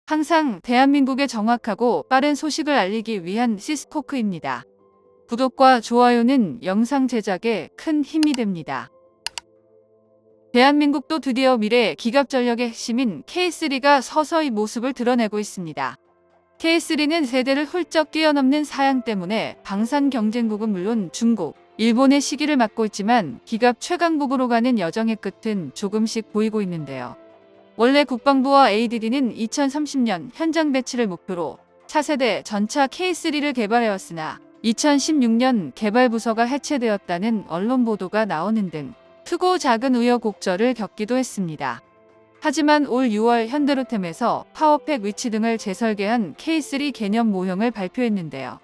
항상 대한민국에 정확하고 빠른 소식을 알리기 위한 시스코크입니다. 구독과 좋아요는 영상 제작에 큰 힘이 됩니다. 대한민국도 드디어 미래 기갑전력의 핵심인 K3가 서서히 모습을 드러내고 있습니다. K3는 세대를 훌쩍 뛰어넘는 사양 때문에 방산 경쟁국은 물론 중국, 일본의 시기를 맞고 있지만 기갑 최강국으로 가는 여정의 끝은 조금씩 보이고 있는데요. 원래 국방부와 ADD는 2030년 현장 배치를 목표로 차세대 전차 K3를 개발해왔으나 2016년 개발부서가 해체되었다는 언론 보도가 나오는 등 크고 작은 우여곡절을 겪기도 했습니다. 하지만 올 6월 현대로템에서 파워팩 위치 등을 재설계한 K3 개념 모형을 발표했는데요.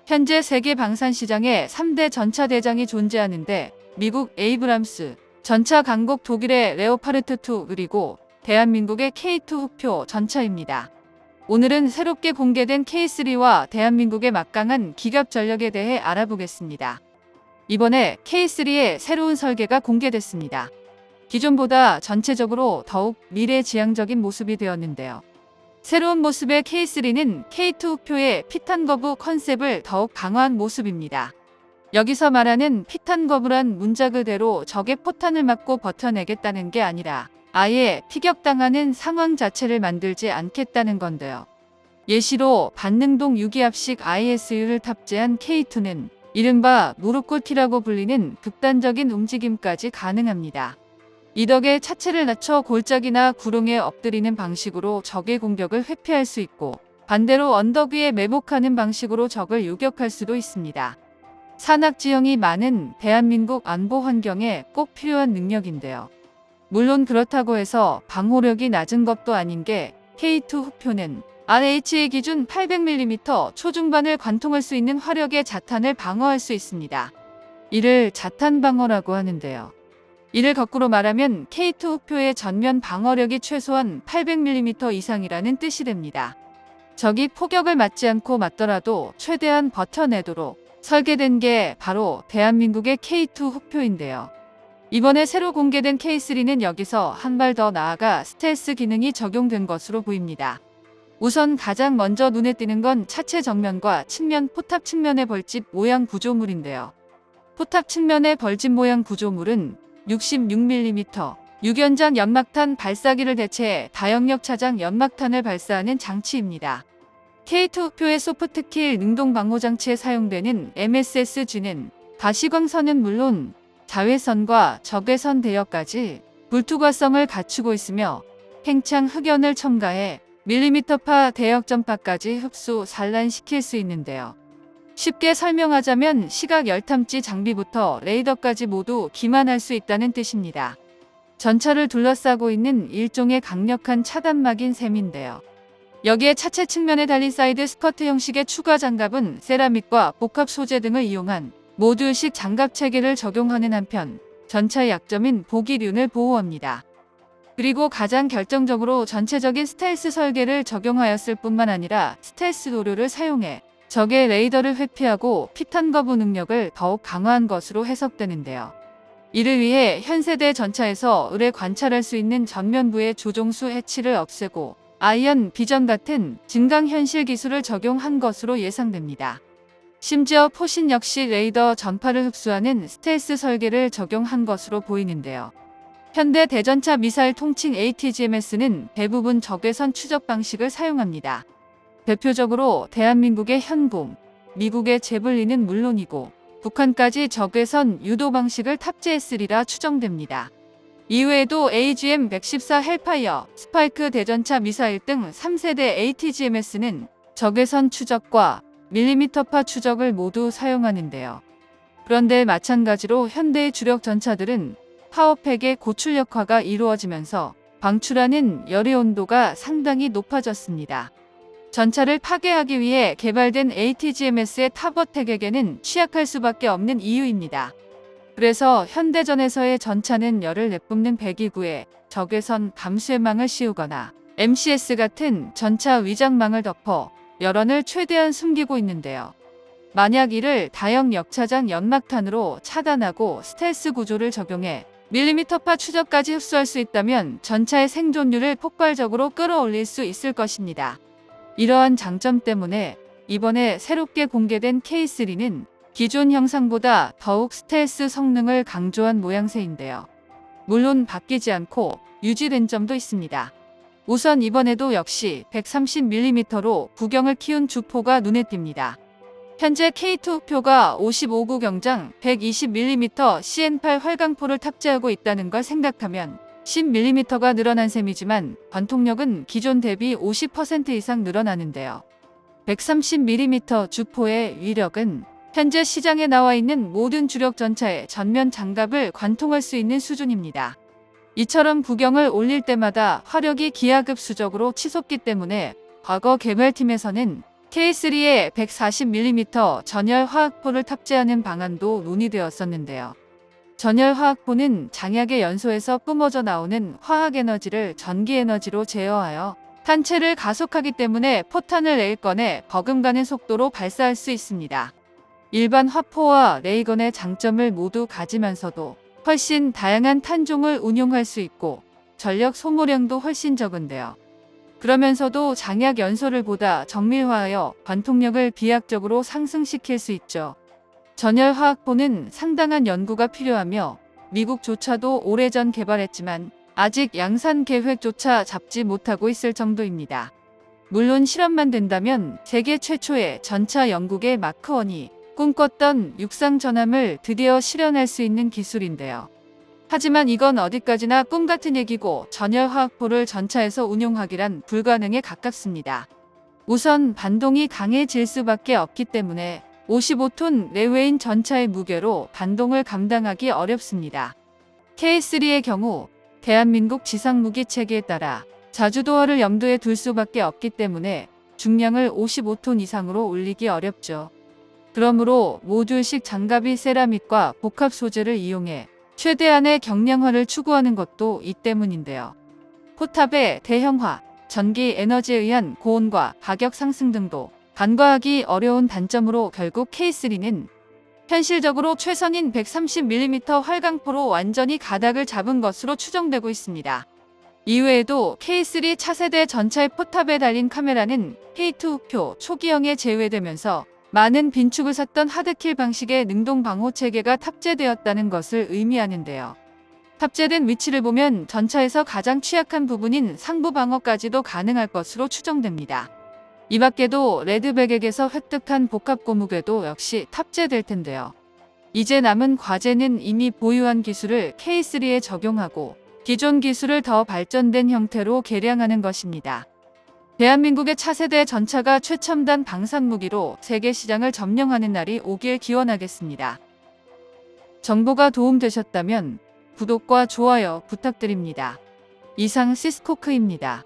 현재 세계 방산 시장에 3대 전차 대장이 존재하는데 미국 에이브람스, 전차 강국 독일의 레오파르트2 그리고 대한민국의 K2 흑표 전차입니다. 오늘은 새롭게 공개된 K3와 대한민국의 막강한 기갑 전력에 대해 알아보겠습니다. 이번에 K3의 새로운 설계가 공개됐습니다. 기존보다 전체적으로 더욱 미래지향적인 모습이 되었는데요. 새로운 모습의 K3는 K2 흑표의 피탄거부 컨셉을 더욱 강화한 모습입니다. 여기서 말하는 피탄거부란 문자 그대로 적의 포탄을 맞고 버텨내겠다는 게 아니라 아예 피격당하는 상황 자체를 만들지 않겠다는 건데요. 예시로 반능동 유기압식 ISU를 탑재한 K2는 이른바 무릎 꿇기라고 불리는 극단적인 움직임까지 가능합니다. 이 덕에 차체를 낮춰 골짜기나 구릉에 엎드리는 방식으로 적의 공격을 회피할 수 있고 반대로 언덕 위에 매복하는 방식으로 적을 요격할 수도 있습니다. 산악 지형이 많은 대한민국 안보 환경에 꼭 필요한 능력인데요. 물론 그렇다고 해서 방호력이 낮은 것도 아닌 게 K2 흑표는 RHA 기준 800mm 초중반을 관통할 수 있는 화력의 자탄을 방어할 수 있습니다. 이를 자탄 방어라고 하는데요. 이를 거꾸로 말하면 K2 흑표의 전면 방어력이 최소한 800mm 이상이라는 뜻이 됩니다. 적이 포격을 맞지 않고 맞더라도 최대한 버텨내도록 설계된 게 바로 대한민국의 K2 흑표인데요. 이번에 새로 공개된 K3는 여기서 한 발 더 나아가 스텔스 기능이 적용된 것으로 보입니다. 우선 가장 먼저 눈에 띄는 건 차체 정면과 측면 포탑 측면의 벌집 모양 구조물인데요. 포탑 측면의 벌집 모양 구조물은 66mm 6연장 연막탄 발사기를 대체해 다영역 차장 연막탄을 발사하는 장치입니다. K2 흑표의 소프트킬 능동 방호 장치에 사용되는 MSSG는 가시광선은 물론 자외선과 적외선 대역까지 불투과성을 갖추고 있으며 팽창 흑연을 첨가해 밀리미터파 대역 전파까지 흡수 산란시킬 수 있는데요. 쉽게 설명하자면 시각 열탐지 장비부터 레이더까지 모두 기만할 수 있다는 뜻입니다. 전차를 둘러싸고 있는 일종의 강력한 차단막인 셈인데요. 여기에 차체 측면에 달린 사이드 스커트 형식의 추가 장갑은 세라믹과 복합 소재 등을 이용한 모듈식 장갑 체계를 적용하는 한편 전차의 약점인 보기륜을 보호합니다. 그리고 가장 결정적으로 전체적인 스텔스 설계를 적용하였을 뿐만 아니라 스텔스 도료를 사용해 적의 레이더를 회피하고 피탄거부 능력을 더욱 강화한 것으로 해석되는데요. 이를 위해 현세대 전차에서 을에 관찰할 수 있는 전면부의 조종수 해치를 없애고 아이언 비전 같은 증강현실 기술을 적용한 것으로 예상됩니다. 심지어 포신 역시 레이더 전파를 흡수하는 스텔스 설계를 적용한 것으로 보이는데요. 현대 대전차 미사일 통칭 ATGMS는 대부분 적외선 추적 방식을 사용합니다. 대표적으로 대한민국의 현공, 미국의 제블린은 물론이고 북한까지 적외선 유도 방식을 탑재했으리라 추정됩니다. 이외에도 AGM-114 헬파이어, 스파이크 대전차 미사일 등 3세대 ATGMS는 적외선 추적과 밀리미터파 추적을 모두 사용하는데요. 그런데 마찬가지로 현대의 주력 전차들은 파워팩의 고출력화가 이루어지면서 방출하는 열의 온도가 상당히 높아졌습니다. 전차를 파괴하기 위해 개발된 ATGMS의 타버텍에게는 취약할 수밖에 없는 이유입니다. 그래서 현대전에서의 전차는 열을 내뿜는 배기구에 적외선 감수해망을 씌우거나 MCS 같은 전차 위장망을 덮어 열원을 최대한 숨기고 있는데요. 만약 이를 다형 역차장 연막탄으로 차단하고 스텔스 구조를 적용해 밀리미터파 추적까지 흡수할 수 있다면 전차의 생존율을 폭발적으로 끌어올릴 수 있을 것입니다. 이러한 장점 때문에 이번에 새롭게 공개된 K3는 기존 형상보다 더욱 스텔스 성능을 강조한 모양새인데요. 물론 바뀌지 않고 유지된 점도 있습니다. 우선 이번에도 역시 130mm로 구경을 키운 주포가 눈에 띕니다. 현재 K2 흑표가 55구 경장 120mm CN8 활강포를 탑재하고 있다는 걸 생각하면 10mm가 늘어난 셈이지만 관통력은 기존 대비 50% 이상 늘어나는데요. 130mm 주포의 위력은 현재 시장에 나와 있는 모든 주력 전차의 전면 장갑을 관통할 수 있는 수준입니다. 이처럼 구경을 올릴 때마다 화력이 기하급수적으로 치솟기 때문에 과거 개발팀에서는 K3에 140mm 전열 화학포를 탑재하는 방안도 논의되었었는데요. 전열 화학포는 장약의 연소에서 뿜어져 나오는 화학에너지를 전기에너지로 제어하여 탄체를 가속하기 때문에 포탄을 레일건에 버금가는 속도로 발사할 수 있습니다. 일반 화포와 레이건의 장점을 모두 가지면서도 훨씬 다양한 탄종을 운용할 수 있고 전력 소모량도 훨씬 적은데요. 그러면서도 장약 연소를 보다 정밀화하여 관통력을 비약적으로 상승시킬 수 있죠. 전열 화학포는 상당한 연구가 필요하며 미국조차도 오래전 개발했지만 아직 양산 계획조차 잡지 못하고 있을 정도입니다. 물론 실험만 된다면 세계 최초의 전차 영국의 마크1이 꿈꿨던 육상 전함을 드디어 실현할 수 있는 기술인데요. 하지만 이건 어디까지나 꿈같은 얘기고 전열 화학포를 전차에서 운용하기란 불가능에 가깝습니다. 우선 반동이 강해질 수밖에 없기 때문에 55톤 내외인 전차의 무게로 반동을 감당하기 어렵습니다. K3의 경우 대한민국 지상무기 체계에 따라 자주도어를 염두에 둘 수밖에 없기 때문에 중량을 55톤 이상으로 올리기 어렵죠. 그러므로 모듈식 장갑이 세라믹과 복합 소재를 이용해 최대한의 경량화를 추구하는 것도 이 때문인데요. 포탑의 대형화, 전기 에너지에 의한 고온과 가격 상승 등도 간과하기 어려운 단점으로 결국 K3는 현실적으로 최선인 130mm 활강포로 완전히 가닥을 잡은 것으로 추정되고 있습니다. 이외에도 K3 차세대 전차의 포탑에 달린 카메라는 K2 흑표 초기형에 제외되면서 많은 빈축을 샀던 하드킬 방식의 능동 방호 체계가 탑재되었다는 것을 의미하는데요. 탑재된 위치를 보면 전차에서 가장 취약한 부분인 상부 방어까지도 가능할 것으로 추정됩니다. 이 밖에도 레드백액에서 획득한 복합 고무궤도 역시 탑재될 텐데요. 이제 남은 과제는 이미 보유한 기술을 K3에 적용하고 기존 기술을 더 발전된 형태로 개량하는 것입니다. 대한민국의 차세대 전차가 최첨단 방산무기로 세계 시장을 점령하는 날이 오길 기원하겠습니다. 정보가 도움되셨다면 구독과 좋아요 부탁드립니다. 이상 시스코크입니다.